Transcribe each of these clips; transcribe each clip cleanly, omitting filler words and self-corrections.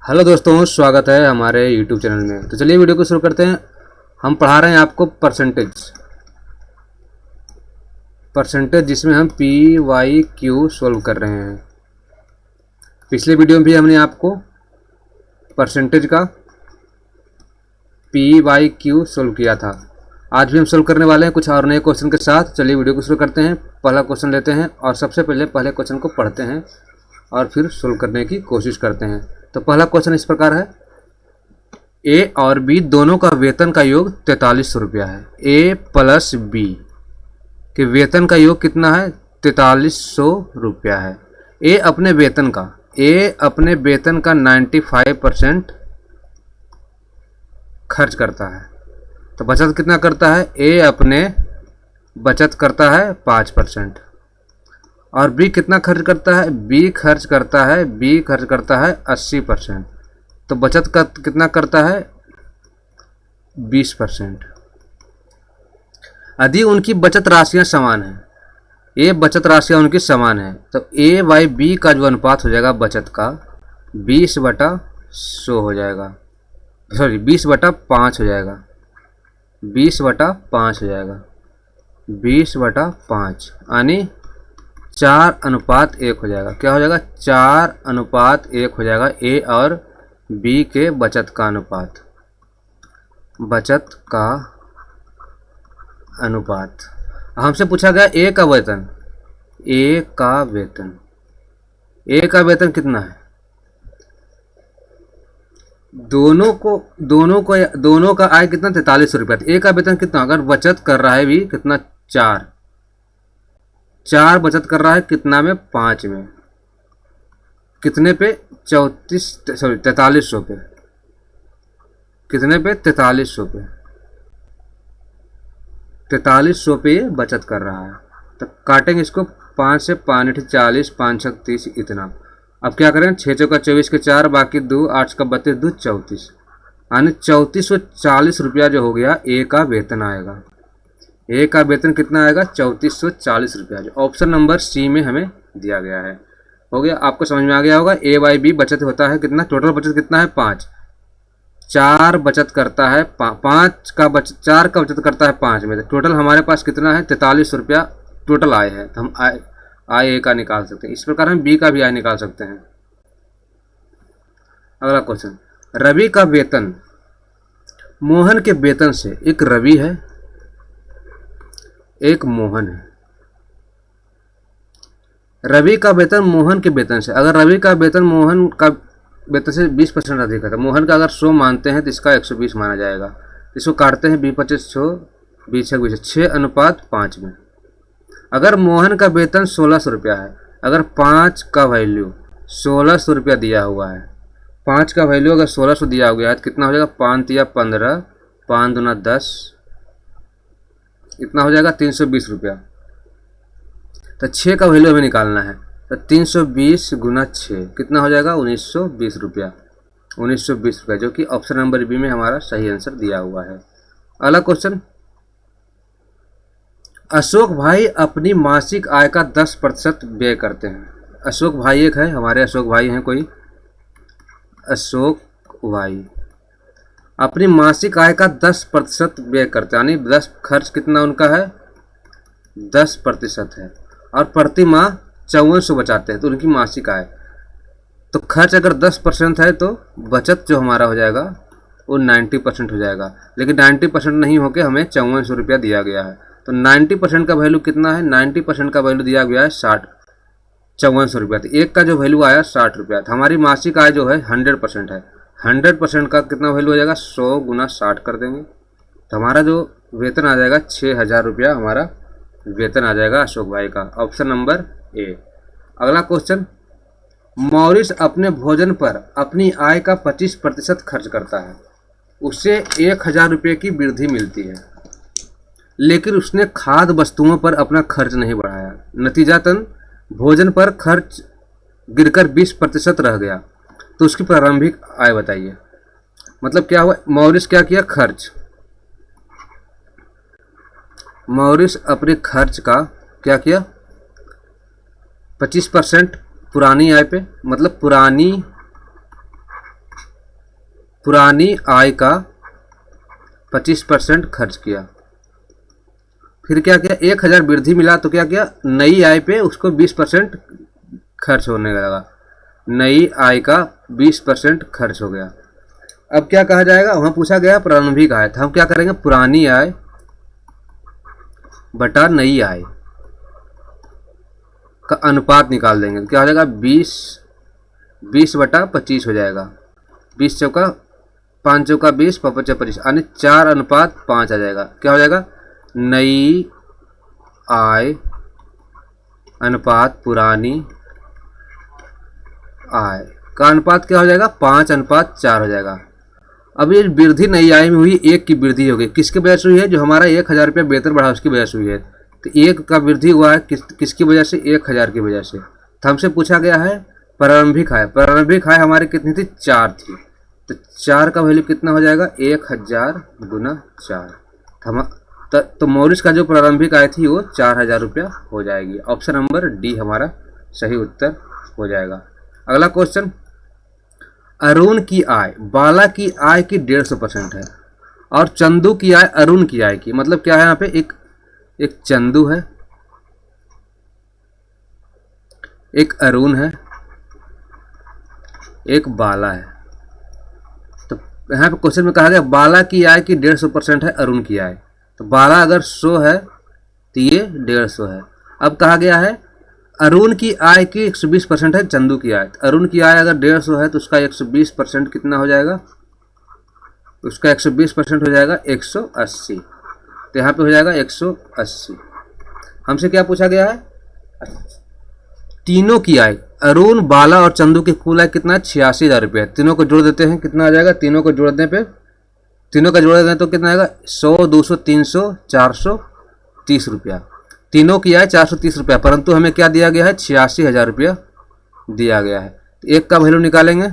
Hello दोस्तों, स्वागत है हमारे यूट्यूब चैनल में। तो चलिए वीडियो को शुरू करते हैं। हम पढ़ा रहे हैं आपको परसेंटेज जिसमें हम पी वाई क्यू सोल्व कर रहे हैं। पिछले वीडियो में भी हमने आपको परसेंटेज का पी वाई क्यू सोल्व किया था। आज भी हम सोल्व करने वाले हैं कुछ और नए क्वेश्चन के साथ। चलिए वीडियो को शुरू करते हैं। पहला क्वेश्चन लेते हैं और सबसे पहले क्वेश्चन को पढ़ते हैं और फिर सोल्व करने की कोशिश करते हैं। तो पहला क्वेश्चन इस प्रकार है, ए और बी दोनों का वेतन का योग 4300 रुपया है। ए प्लस बी के वेतन का योग कितना है? 4300 रुपया है। ए अपने वेतन का 95% खर्च करता है। तो बचत कितना करता है? ए अपने बचत करता है 5%। और बी कितना खर्च करता है? बी खर्च करता है 80%। तो बचत का कितना करता है? 20%। यदि उनकी बचत राशियां समान हैं, ये बचत राशियां उनकी समान है, तो ए बाई बी का जो अनुपात हो जाएगा बचत का 20/100 हो जाएगा। सॉरी 20/5 हो जाएगा। 20/5 हो जाएगा। 20/5 यानी 4:1 हो जाएगा। क्या हो जाएगा? 4:1 हो जाएगा ए और बी के बचत का अनुपात। हमसे पूछा गया ए का वेतन कितना है? दोनों का आय कितना? 4300 रुपया। ए का वेतन कितना? अगर बचत कर रहा है भी कितना? 4 बचत कर रहा है कितना में? 5 में। कितने पे? 4300 पे। कितने पे? 4300 पे। 4300 पे ये बचत कर रहा है। तो काटेंगे इसको 5 से, 5 × 40, 5 × 30 इतना। अब क्या करें? 6 चौका 24 के 4, बाकी 2, 8 का 32, 2 34, यानी 3440 रुपया जो हो गया ए का वेतन आएगा। ए का वेतन कितना आएगा? 3440 रुपया, जो ऑप्शन नंबर सी में हमें दिया गया है। हो गया? आपको समझ में आ गया होगा। ए बाई बी बचत होता है कितना? टोटल बचत कितना है? 5। 4 बचत करता है 4 का बचत करता है 5 में। तो टोटल हमारे पास कितना है? 4300 रुपया टोटल आय है। तो हम आय ए का निकाल सकते हैं। इस प्रकार हम बी का भी आय निकाल सकते हैं। अगला क्वेश्चन, रवि का वेतन मोहन के वेतन से, एक रवि है एक मोहन है। रवि का वेतन मोहन के वेतन से, अगर रवि का वेतन मोहन का वेतन से 20% अधिक है, तो मोहन का अगर 100 मानते हैं तो इसका 120 माना जाएगा। इसको काटते हैं 20/25 6:5 में। अगर मोहन का वेतन 1600 रुपया है, अगर 5 का वैल्यू 1600 रुपया दिया हुआ है, 5 का वैल्यू अगर 1600 दिया हुआ है तो कितना हो जाएगा? 5 × 15, 5 × 10, इतना हो जाएगा 320 रुपया। तो 6 का वैल्यू हमें निकालना है, तो 320 × 6 कितना हो जाएगा? 1920 रुपया। 1920 रुपया, जो कि ऑप्शन नंबर बी में हमारा सही आंसर दिया हुआ है। अगला क्वेश्चन, अशोक भाई अपनी मासिक आय का 10% व्यय करते हैं। अशोक भाई एक है, हमारे अशोक भाई हैं कोई, अशोक भाई अपनी मासिक आय का 10% व्यय करते हैं, यानी 10 खर्च कितना उनका है? 10% है। और प्रति माह 5400 बचाते हैं, तो उनकी मासिक आय। तो खर्च अगर 10% है तो बचत जो हमारा हो जाएगा वो 90% हो जाएगा। लेकिन 90% नहीं होके हमें 5400 रुपया दिया गया है। तो 90% का वैल्यू कितना है? 90% का वैल्यू दिया गया है 5400 रुपया। तो एक का जो वैल्यू आया 60 रुपया। तो हमारी मासिक आय जो है 100% है। 100% का कितना वैल्यू हो जाएगा? 100 × 60 कर देंगे, तो हमारा जो वेतन आ जाएगा 6000 रुपया हमारा वेतन आ जाएगा अशोक भाई का। Option number A. अगला क्वेश्चन, मॉरिस अपने भोजन पर अपनी आय का 25% खर्च करता है। उससे 1000 रुपये की वृद्धि मिलती है, लेकिन उसने खाद्य वस्तुओं पर अपना खर्च नहीं बढ़ाया। नतीजतन भोजन पर खर्च गिरकर 20% रह गया। तो उसकी प्रारंभिक आय बताइए। मतलब क्या हुआ? मॉरिस क्या किया? खर्च। मॉरिस अपने खर्च का क्या किया? 25% पुरानी आय पे, मतलब पुरानी पुरानी आय का 25% खर्च किया। फिर क्या किया, 1000 वृद्धि मिला तो क्या किया, नई आय पे उसको 20% खर्च होने लगा। नई आय का 20% खर्च हो गया। अब क्या कहा जाएगा, वहाँ पूछा गया प्रारंभिक आय, तो हम क्या करेंगे, पुरानी आय बटा नई आय का अनुपात निकाल देंगे। क्या हो जाएगा, 20 बटा 25 हो जाएगा। 20 चौका 5 चौका 20 5 25 यानी 4:5 आ जाएगा। क्या हो जाएगा, नई आय अनुपात पुरानी आय का अनुपात क्या हो जाएगा, 5:4 हो जाएगा। अब ये वृद्धि नई आय में हुई, 1 की वृद्धि हो गई। किसकी वजह से हुई है, जो हमारा 1000 रुपया वेतन बढ़ा उसकी वजह से हुई है। तो 1 का वृद्धि हुआ है किसकी वजह से, 1000 की वजह से। तो हमसे पूछा गया है प्रारंभिक आय। प्रारंभिक आय हमारी कितनी थी, 4 थी। तो 4 का वैल्यू कितना हो जाएगा, 1000 गुना 4। तो मॉरिस का जो प्रारंभिक आय थी वो 4000 रुपया हो जाएगी। ऑप्शन नंबर डी हमारा सही उत्तर हो जाएगा। अगला क्वेश्चन, अरुण की आय बाला की आय की 150% है और चंदू की आय अरुण की आय की। मतलब क्या है, यहाँ पे एक चंदू है, एक अरुण है, एक बाला है। तो यहाँ पे क्वेश्चन में कहा गया बाला की आय की 150% है अरुण की आय। तो बाला अगर 100 है तो ये 150 है। अब कहा गया है अरुण की आय की 120% है चंदू की आय। अरुण की आय अगर 150 है तो उसका 120% कितना हो जाएगा, उसका 120% हो जाएगा 180। तो यहाँ पे हो जाएगा 180। हमसे क्या पूछा गया है, तीनों की आय अरुण बाला और चंदू की कुल आय कितना है, 86,000 रुपये। तीनों को जोड़ देते हैं, कितना आ जाएगा, तीनों को जोड़ने पे तीनों का जोड़ दें तो कितना आएगा, 100 200 300 430 रुपया। तीनों की आय 430 रुपया, परंतु हमें क्या दिया गया है, 86,000 रुपया दिया गया है। तो एक का वैल्यू निकालेंगे,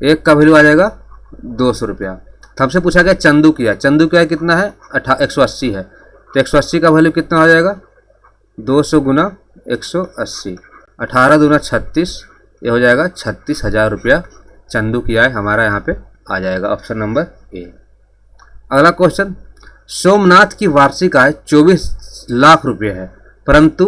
एक का वैल्यू आ जाएगा 200 रुपया। तो हमसे पूछा गया चंदू की आय। चंदू की आय कितना है, 180 है। तो 180 का वैल्यू कितना हो जाएगा, 200 गुना 180, 18 दूना 36, ये हो जाएगा 36,000 रुपया चंदू की आय हमारा यहाँ पे आ जाएगा। Option number A. अगला क्वेश्चन, सोमनाथ की वार्षिक आय 24 लाख रुपये है, परंतु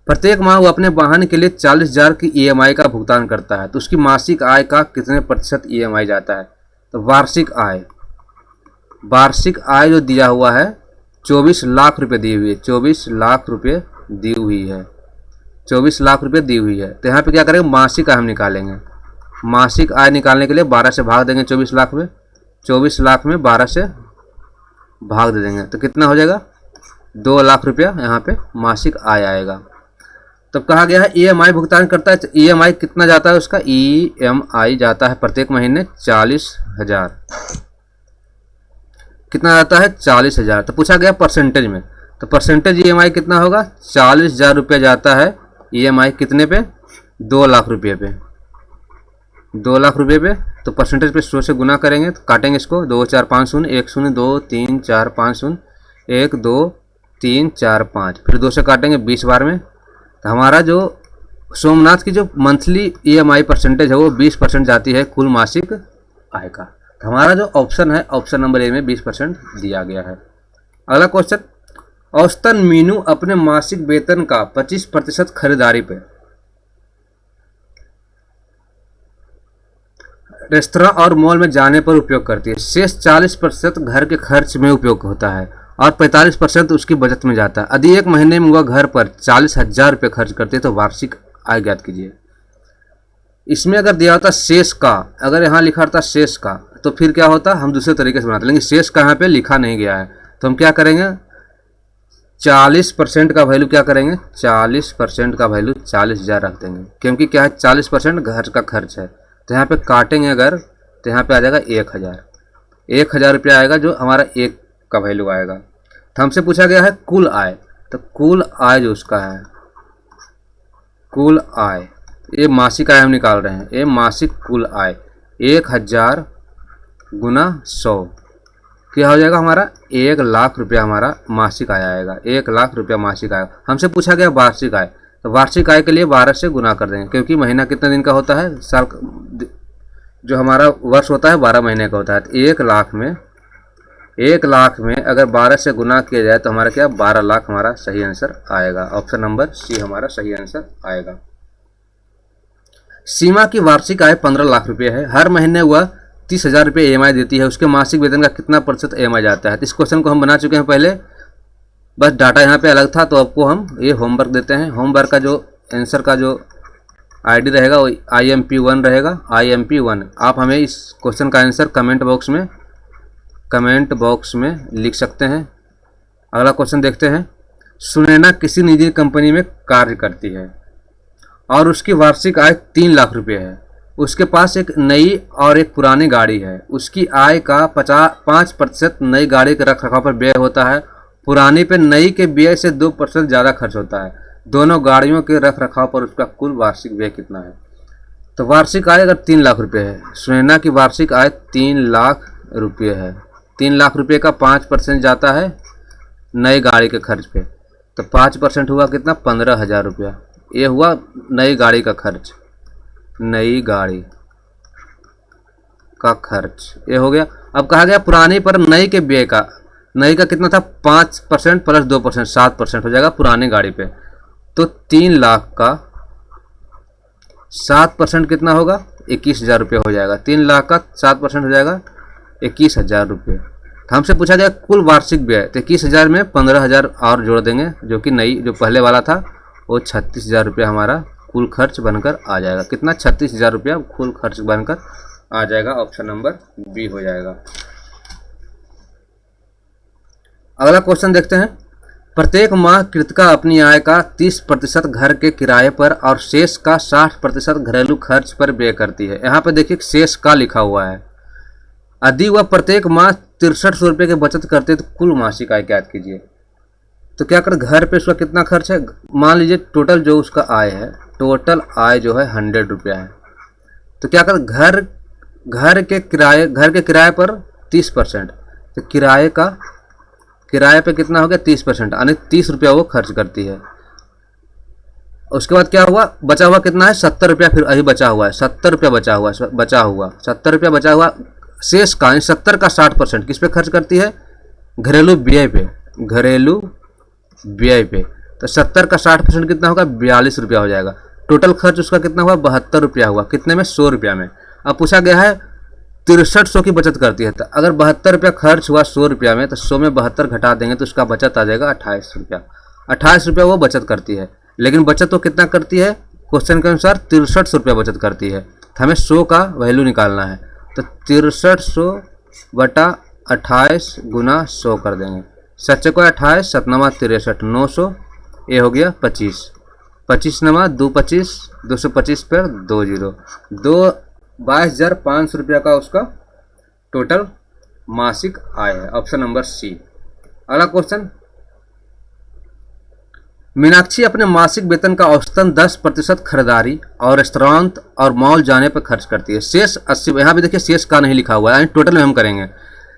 प्रत्येक माह वो अपने वाहन के लिए 40,000 की EMI का भुगतान करता है। तो उसकी मासिक आय का कितने प्रतिशत EMI जाता है। तो वार्षिक आय जो दिया हुआ है 24 लाख रुपये दी हुई है, 24 लाख रुपये दी हुई है, 24 लाख रुपये दी हुई है। तो यहाँ पे क्या करेंगे, मासिक आय हम निकालेंगे। मासिक आय निकालने के लिए 12 से भाग देंगे 24 लाख में, 24 लाख में 12 से भाग दे देंगे तो कितना हो जाएगा, 2 लाख रुपया यहाँ पे मासिक आय आएगा। तब कहा गया है EMI भुगतान करता है। EMI कितना जाता है, उसका EMI जाता है प्रत्येक महीने 40,000। कितना जाता है, 40,000। तो पूछा गया परसेंटेज में, तो परसेंटेज EMI कितना होगा, 40,000 रुपया जाता है EMI कितने पे, 2 लाख रुपये पे, 2 लाख रुपये पे। तो परसेंटेज पे 100 से गुना करेंगे तो काटेंगे इसको, 2 4 5 0 1 0 2 3 4 5 0 1 2 3 4 5, फिर 2 से काटेंगे 20 बार में। तो हमारा जो सोमनाथ की जो मंथली EMI परसेंटेज है वो 20% जाती है कुल मासिक आय का। तो हमारा जो ऑप्शन है, ऑप्शन नंबर ए में 20% दिया गया है। अगला क्वेश्चन, औसतन मीनू अपने मासिक वेतन का 25% खरीदारी पे रेस्तरां और मॉल में जाने पर उपयोग करती है। शेष 40% घर के खर्च में उपयोग होता है और 45% उसकी बचत में जाता है। यदि एक महीने में वह घर पर 40,000 रुपये खर्च करते हैं तो वार्षिक आय ज्ञात कीजिए। इसमें अगर दिया होता शेष का, अगर यहाँ लिखा होता शेष का तो फिर क्या होता, हम दूसरे तरीके से बनाते, लेकिन शेष का यहाँ पे लिखा नहीं गया है। तो हम क्या करेंगे, 40% का वैल्यू क्या करेंगे, 40% का वैल्यू 40,000 रख देंगे, क्योंकि क्या है 40% घर का खर्च है। तो यहाँ पे काटेंगे अगर तो यहाँ पे आ जाएगा 1,000 रुपया आएगा जो हमारा एक का वैल्यू आएगा। तो हमसे पूछा गया है कुल आय, तो कुल आय जो उसका है, कुल आय, ये मासिक आय हम निकाल रहे हैं, ये मासिक कुल आय 1,000 गुना 100 क्या हो जाएगा हमारा, 1 लाख रुपया हमारा मासिक आय आएगा। 1 लाख रुपया मासिक आय। हमसे पूछा गया वार्षिक आय, तो वार्षिक आय के लिए 12 से गुना कर देंगे, क्योंकि महीना कितने दिन का होता है, साल जो हमारा वर्ष होता है 12 महीने का होता है। तो 1 लाख में अगर 12 से गुना किया जाए तो हमारा क्या 12 लाख हमारा सही आंसर आएगा। ऑप्शन नंबर सी हमारा सही आंसर आएगा। सीमा की वार्षिक आय 15 लाख रुपये है। हर महीने वह 30,000 रुपये EMI देती है। उसके मासिक वेतन का कितना प्रतिशत EMI जाता है। तो इस क्वेश्चन को हम बना चुके हैं पहले, बस डाटा यहाँ पे अलग था, तो आपको हम ये होमवर्क देते हैं। होमवर्क का जो आंसर का जो ID रहेगा वो IMP1 रहेगा, IMP1। आप हमें इस क्वेश्चन का आंसर कमेंट बॉक्स में लिख सकते हैं। अगला क्वेश्चन देखते हैं। सुनैना किसी निजी कंपनी में कार्य करती है और उसकी वार्षिक आय 3 लाख रुपये है। उसके पास एक नई और एक पुरानी गाड़ी है। उसकी आय का 5% नई गाड़ी के रख रखाव पर व्यय होता है। पुरानी पे नई के व्यय से 2% ज़्यादा खर्च होता है। दोनों गाड़ियों के रख रखाव पर उसका कुल वार्षिक व्यय कितना है। तो वार्षिक आय अगर 3 लाख रुपये है, सुनैना की वार्षिक आय 3 लाख रुपये है। 3 लाख रुपये का 5% जाता है नई गाड़ी के खर्च पे, तो 5% हुआ कितना 15,000 रुपया। ये हुआ नई गाड़ी का खर्च, नई गाड़ी का खर्च ये हो गया। अब कहा गया पुरानी पर नई के व्यय का, नई का कितना था 5% प्लस 2% 7% हो जाएगा पुरानी गाड़ी पे। तो 3 लाख का 7% कितना होगा 21,000 रुपये हो जाएगा। 3 लाख का 7% हो जाएगा 21,000 रुपये। तो हमसे पूछा गया कुल वार्षिक व्यय, तो 21,000 में 15,000 और जोड़ देंगे, जो कि नई जो पहले वाला था वो 36,000 रुपये हमारा कुल खर्च बनकर आ जाएगा। कितना 36,000 रुपया कुल खर्च बनकर आ जाएगा। ऑप्शन नंबर बी हो जाएगा। अगला क्वेश्चन देखते हैं। प्रत्येक माह कृतिका अपनी आय का 30% घर के किराए पर और शेष का 60% घरेलू खर्च पर व्यय करती है। यहाँ पे देखिए शेष का लिखा हुआ है। यदि वह प्रत्येक माह 6300 रुपये की बचत करते तो कुल मासिक आय ज्ञात कीजिए। तो क्या कर घर पे उसका कितना खर्च है, मान लीजिए टोटल जो उसका आय है, टोटल आय जो है 100 रुपया है। तो क्या कर घर के किराए पर 30%, तो किराए पे कितना हो गया 30%, यानी 30 रुपया वो खर्च करती है। उसके बाद क्या हुआ, बचा हुआ कितना है 70 रुपया, फिर अभी बचा हुआ है 70 रुपया बचा हुआ 70 रुपया बचा हुआ। शेष का 70 का 60% किस पे खर्च करती है, घरेलू व्यय पे। तो 70 का 60% कितना होगा 42 रुपया हो जाएगा। टोटल खर्च उसका कितना हुआ 72 रुपया हुआ। कितने में 100 रुपया में। अब पूछा गया है 6300 की बचत करती है। तो अगर 72 रुपया खर्च हुआ 100 रुपया में, तो 100 में 72 घटा देंगे तो उसका बचत आ जाएगा 28 रुपया। 28 रुपया वो बचत करती है। लेकिन बचत तो कितना करती है, क्वेश्चन के अनुसार 6300 रुपया बचत करती है। तो हमें 100 का वैल्यू निकालना है। तो 6300 बटा 28 गुना 100 कर देंगे। सच्चे को 28 सतनामा 63 900, ये हो गया 25 25 नमा 2 25 225 पर 2 0 22,500 रुपया का उसका टोटल मासिक आय है। Option number C. अगला क्वेश्चन। मीनाक्षी अपने मासिक वेतन का औसतन 10% खरीदारी और रेस्टोरेंट और मॉल जाने पर खर्च करती है। शेष 80, यहाँ भी देखिए शेष का नहीं लिखा हुआ है, टोटल में हम करेंगे।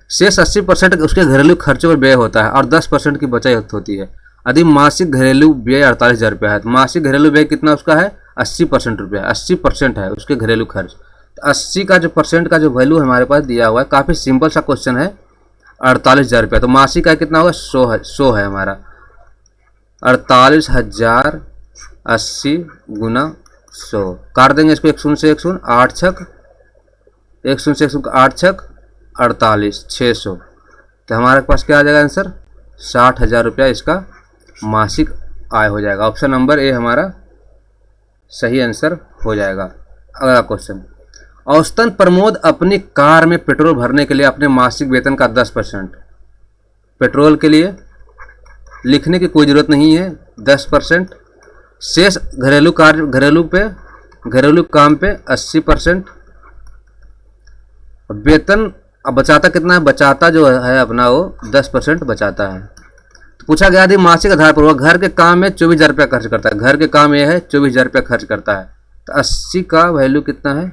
शेष 80% उसके घरेलू खर्चों पर व्यय होता है और 10% की बचत होती है। यदि मासिक घरेलू व्यय 48,000 रुपया है, तो मासिक घरेलू व्यय कितना उसका है 80% रुपया, 80% है उसके घरेलू खर्च। 80 का जो परसेंट का जो वैल्यू हमारे पास दिया हुआ है, काफ़ी सिंपल सा क्वेश्चन है, 48,000 रुपया। तो मासिक का कितना होगा 100 है हमारा। 48,000 80 गुना 100 काट देंगे इसको, 1 शून्य से 1 शून्य 8 छक 1 शून्य से 1 शून्य 8 छक 48 600। तो हमारे पास क्या आ जाएगा आंसर 60,000 रुपया इसका मासिक आय हो जाएगा। ऑप्शन नंबर ए हमारा सही आंसर हो जाएगा। अगला क्वेश्चन। औसतन प्रमोद अपनी कार में पेट्रोल भरने के लिए अपने मासिक वेतन का 10%, पेट्रोल के लिए लिखने की कोई ज़रूरत नहीं है, 10%। शेष घरेलू काम पे 80%। वेतन अब बचाता कितना है, बचाता जो है अपना वो 10% बचाता है। तो पूछा गया यदि मासिक आधार पर वह घर के काम में 24,000 रुपया खर्च करता है, घर के काम ये है 24,000 रुपया खर्च करता है, तो 80 का वैल्यू कितना है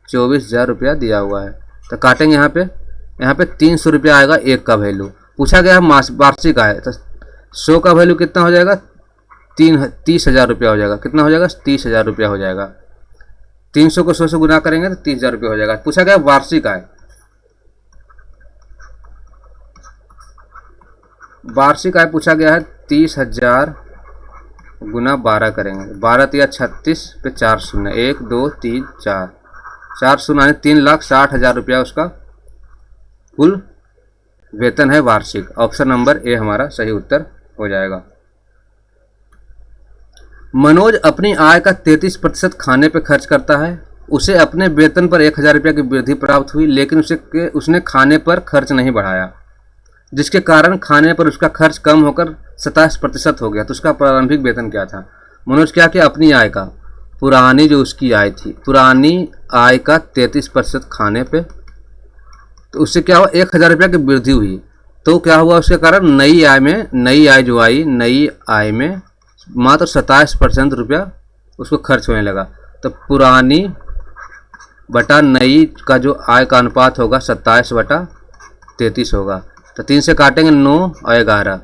24,000 रुपया दिया हुआ है। तो काटेंगे यहाँ पे 300 रुपया आएगा एक का वैल्यू। पूछा गया वार्षिक आय, तो 100 का वैल्यू कितना हो जाएगा 30,000 रुपया हो जाएगा। कितना हो जाएगा 30,000 रुपया हो जाएगा। 300 को 100 से गुना करेंगे तो 30,000 रुपये हो जाएगा। पूछा गया वार्षिक आय। वार्षिक आय पूछा गया है 30,000 गुना 12 करेंगे। 12 या 36 पे 4 शून्य, 1 2 3 4 शून्य यानी 3,60,000 रुपया उसका कुल वेतन है वार्षिक। ऑप्शन नंबर ए हमारा सही उत्तर हो जाएगा। मनोज अपनी आय का 33% खाने पर खर्च करता है। उसे अपने वेतन पर 1,000 रुपया की वृद्धि प्राप्त हुई, लेकिन उसने खाने पर खर्च नहीं बढ़ाया, जिसके कारण खाने पर उसका खर्च कम होकर 27% हो गया। तो उसका प्रारंभिक वेतन क्या था? मनोज क्या किया, अपनी आय का, पुरानी जो उसकी आय थी, पुरानी आय का 33% खाने पे, तो उससे क्या हुआ, 1,000 रुपया की वृद्धि हुई। तो क्या हुआ उसके कारण, नई आय जो आई, नई आय में मात्र 27% रुपया उसको खर्च होने लगा। तो पुरानी बटा नई का जो आय का अनुपात होगा 27/33 होगा। तो 3 से काटेंगे 9 और 11,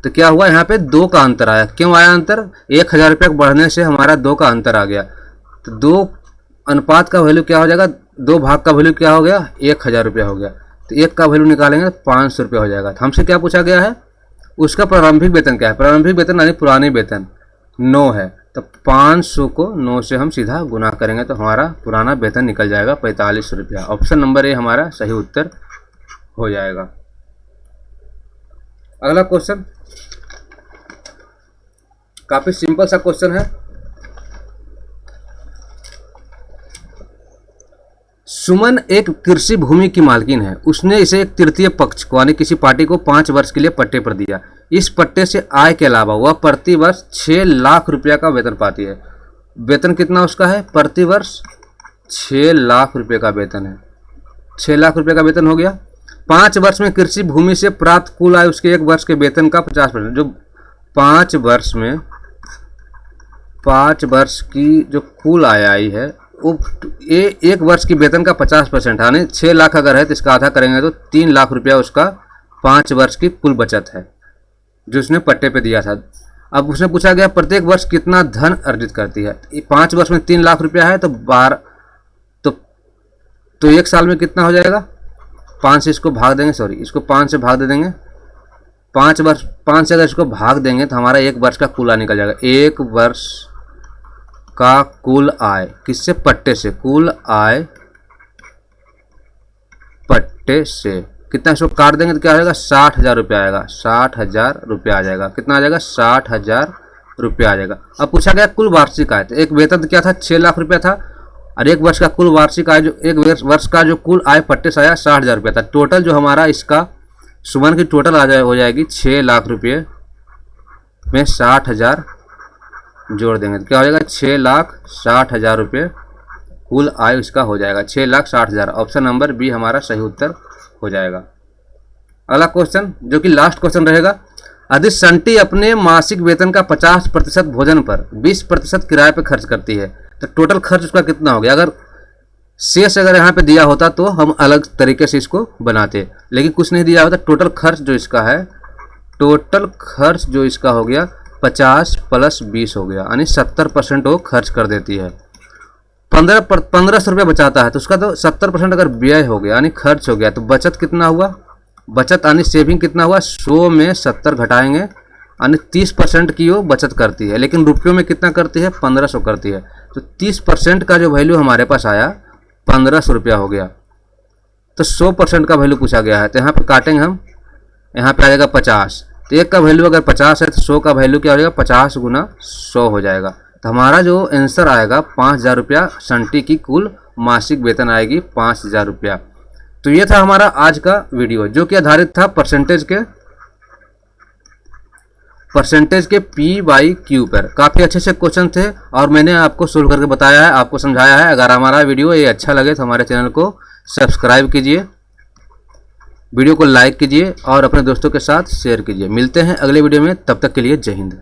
तो क्या हुआ यहाँ पे 2 का अंतर आया। क्यों आया अंतर? 1,000 रुपये बढ़ने से हमारा 2 का अंतर आ गया। तो 2 अनुपात का वैल्यू क्या हो जाएगा, 2 भाग का वैल्यू क्या हो गया, 1,000 रुपया हो गया। तो 1 का वैल्यू निकालेंगे तो 500 रुपया हो जाएगा। तो हमसे क्या पूछा गया है, उसका प्रारंभिक वेतन क्या है। प्रारंभिक वेतन यानी पुरानी वेतन 9 है, तो 500 को 9 से हम सीधा गुना करेंगे तो हमारा पुराना वेतन निकल जाएगा 45 रुपया। ऑप्शन नंबर ए हमारा सही उत्तर हो जाएगा। अगला क्वेश्चन काफी सिंपल सा क्वेश्चन है। सुमन एक कृषि भूमि की मालकिन है। उसने इसे एक तृतीय पक्ष को यानी किसी पार्टी को 5 वर्ष के लिए पट्टे पर दिया। इस पट्टे से आय के अलावा वह प्रति वर्ष 6 लाख रुपया का वेतन पाती है। वेतन कितना उसका है, प्रति वर्ष 6 लाख रुपये का वेतन है। 6 लाख रुपये का वेतन हो गया। 5 वर्ष में कृषि भूमि से प्राप्त कुल आय उसके 1 वर्ष के वेतन का 50%, जो 5 वर्ष में 5 वर्ष की जो कुल आय आई है वो 1 वर्ष की वेतन का 50% यानी 6 लाख अगर है तो इसका आधा करेंगे तो 3 लाख रुपया उसका 5 वर्ष की कुल बचत है जो उसने पट्टे पे दिया था। अब उसने पूछा गया प्रत्येक वर्ष कितना धन अर्जित करती है। 5 वर्ष में 3 लाख रुपया है तो 12 तो 1 साल में कितना हो जाएगा, 5 से इसको भाग देंगे, इसको 5 से भाग दे देंगे। 5 से अगर इसको भाग देंगे तो हमारा 1 वर्ष का कुल आय निकल जाएगा। 1 वर्ष का कुल आय किससे, पट्टे से, कुल आय पट्टे से कितना, इसको काट देंगे तो क्या आ जाएगा, 60,000 रुपया आएगा। 60,000 रुपया आ जाएगा। कितना आ जाएगा, 60,000 रुपया आ जाएगा। अब पूछा गया कुल वार्षिक आय, तो एक वेतन क्या था, 6 लाख रुपया था, और 1 वर्ष का कुल वार्षिक आय, जो 1 वर्ष का जो कुल आय पट्टे से आया 60,000 रुपया था। टोटल जो हमारा इसका सुमन की टोटल हो जाएगी 6 लाख रुपये में 60,000 जोड़ देंगे तो क्या हो जाएगा, 6,60,000 रुपये कुल आय इसका हो जाएगा। 6,60,000। ऑप्शन नंबर बी हमारा सही उत्तर हो जाएगा। अगला क्वेश्चन जो कि लास्ट क्वेश्चन रहेगा, यदि संटी अपने मासिक वेतन का 50% भोजन पर 20% किराए पर खर्च करती है तो टोटल खर्च उसका कितना हो गया। अगर शेष अगर यहाँ पे दिया होता तो हम अलग तरीके से इसको बनाते, लेकिन कुछ नहीं दिया होता। टोटल खर्च जो इसका है, टोटल खर्च जो इसका हो गया 50 + 20 हो गया, यानी 70% वो खर्च कर देती है। 1500 रुपये बचाता है तो उसका तो 70% अगर व्यय हो गया यानी खर्च हो गया, तो बचत कितना हुआ, बचत यानी सेविंग कितना हुआ, 100 में 70 घटाएंगे यानी 30% की वो बचत करती है, लेकिन रुपयों में कितना करती है, 1500 करती है। तो 30% का जो वैल्यू हमारे पास आया 1500 रुपया हो गया। तो 100% का वैल्यू पूछा गया है, तो यहाँ पर काटेंगे हम, यहाँ पे आ जाएगा 50। तो 1 का वैल्यू अगर 50 है तो 100 का वैल्यू क्या हो जाएगा, 50 × 100 हो जाएगा। तो हमारा जो आंसर आएगा 5,000 रुपया, संटी की कुल मासिक वेतन आएगी 5,000 रुपया। तो ये था हमारा आज का वीडियो जो कि आधारित था परसेंटेज के P/Q पर। काफ़ी अच्छे से क्वेश्चन थे और मैंने आपको सोल्व करके बताया है, आपको समझाया है। अगर हमारा वीडियो ये अच्छा लगे तो हमारे चैनल को सब्सक्राइब कीजिए, वीडियो को लाइक कीजिए और अपने दोस्तों के साथ शेयर कीजिए। मिलते हैं अगले वीडियो में, तब तक के लिए जय हिंद।